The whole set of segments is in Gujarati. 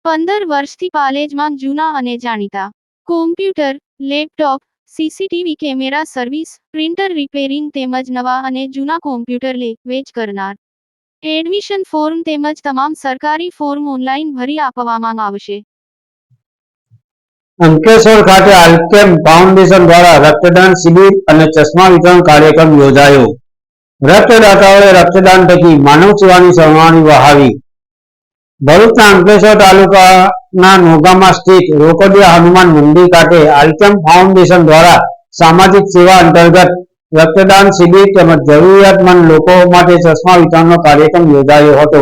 15 વર્ષથી પાલેજમાં જૂના અને જાણીતા computer, laptop, CCTV camera service, printer repairing તેમજ નવા અને જૂના કોમ્પ્યુટર લે વેચ કરનાર. એડમિશન ફોર્મ તેમજ તમામ સરકારી ફોર્મ ઓનલાઈન ભરી આપવામાં આવશે. અંકલેશ્વર ખાતે આલ્કેમ ફાઉન્ડેશન દ્વારા રક્તદાન શિબિર અને ચશ્મા વિતરણ કાર્યક્રમ યોજાયો. રક્તદાતાઓએ રક્તદાન થકી માનવ સેવાની સરવાણી વહાવી. ભરૂચના અંકલેશ્વર તાલુકાના નોગામા સ્થિત રોકડિયા હનુમાન મંદિર ખાતે આલ્કેમ ફાઉન્ડેશન દ્વારા સામાજિક સેવા અંતર્ગત રક્તદાન શિબિર તેમજ જરૂરિયાતમંદ લોકો માટે ચશ્મા વિતરણનો કાર્યક્રમ યોજાયો હતો.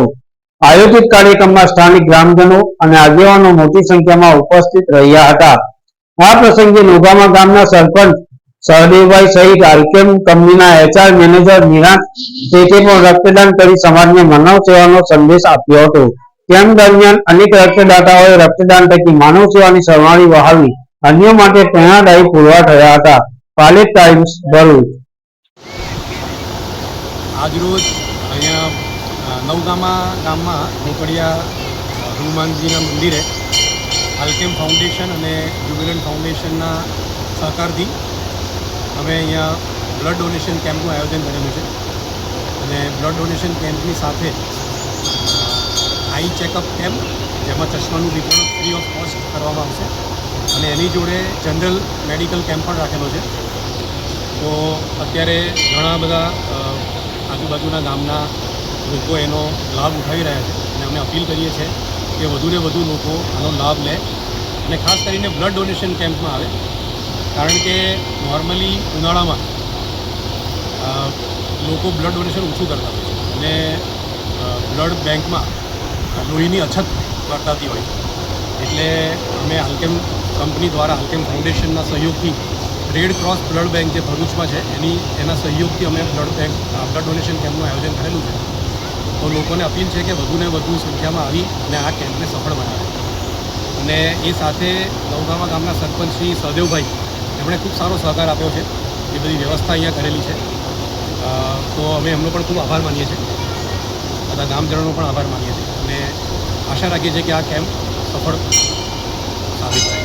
આયોજિત કાર્યક્રમમાં સ્થાનિક ગ્રામજનો અને આગેવાનો મોટી સંખ્યામાં ઉપસ્થિત રહ્યા હતા. આ પ્રસંગે નોગામા ગામના સરપંચ સહદેવભાઈ સહિત આલ્કેમ કંપનીના એચઆર મેનેજર નિરાંત શેઠે પણ રક્તદાન કરી સમાજને માનવ સેવાનો સંદેશ આપ્યો હતો. તેમ દરમિયાન અનેક રક્તદાતાઓએ રક્તદાન થકી માનવ સેવાની સરવાણી વહાવી અન્યો માટે પ્રેરણાદાયી પુરવાર થયા હતા. પાલેજ ટાઈમ્સ, ભરૂચ. આજરોજ અહીંયા નવગામા ગામમાં રોકડિયા હનુમાનજીના મંદિરે આલ્કેમ ફાઉન્ડેશન અને જ્યુબિલન્ટ ફાઉન્ડેશનના સહકારથી અમે અહીંયા બ્લડ ડોનેશન કેમ્પનું આયોજન કરેલું છે. અને બ્લડ ડોનેશન કેમ્પની સાથે આઈ ચેકઅપ કેમ્પ, જેમાં ચશ્માનું વિતરણ ફ્રી ઓફ કોસ્ટ કરવામાં આવશે અને એની જોડે જનરલ મેડિકલ કેમ્પ પણ રાખેલો છે. તો અત્યારે ઘણા બધા આજુબાજુના ગામના લોકો એનો લાભ ઉઠાવી રહ્યા છે અને અમે અપીલ કરીએ છીએ કે વધુને વધુ લોકો આનો લાભ લે અને ખાસ કરીને બ્લડ ડોનેશન કેમ્પમાં આવે. કારણ કે નોર્મલી ઉનાળામાં લોકો બ્લડ ડોનેશન ઓછું કરતા હોય છે અને બ્લડ બેંકમાં લોહીની અછત વર્તાતી હોય છે. એટલે અમે આલ્કેમ કંપની દ્વારા આલ્કેમ ફાઉન્ડેશનના સહયોગથી રેડ ક્રોસ બ્લડ બેંક જે ભરૂચમાં છે એના સહયોગથી અમે બ્લડ ડોનેશન કેમ્પનું આયોજન કરેલું છે. તો લોકોને અપીલ છે કે વધુને વધુ સંખ્યામાં આવી અને આ કેમ્પને સફળ બનાવે. અને એ સાથે નવગામા ગામના સરપંચ શ્રી સહદેવભાઈ એમણે ખૂબ સારો સહકાર આપ્યો છે. એ બધી વ્યવસ્થા અહીંયા કરેલી છે. તો અમે એમનો પણ ખૂબ આભાર માનીએ છીએ. બધા ગામજનોનો પણ આભાર માનીએ છીએ અને આશા રાખીએ છીએ કે આ કેમ્પ સફળ સાબિત થાય.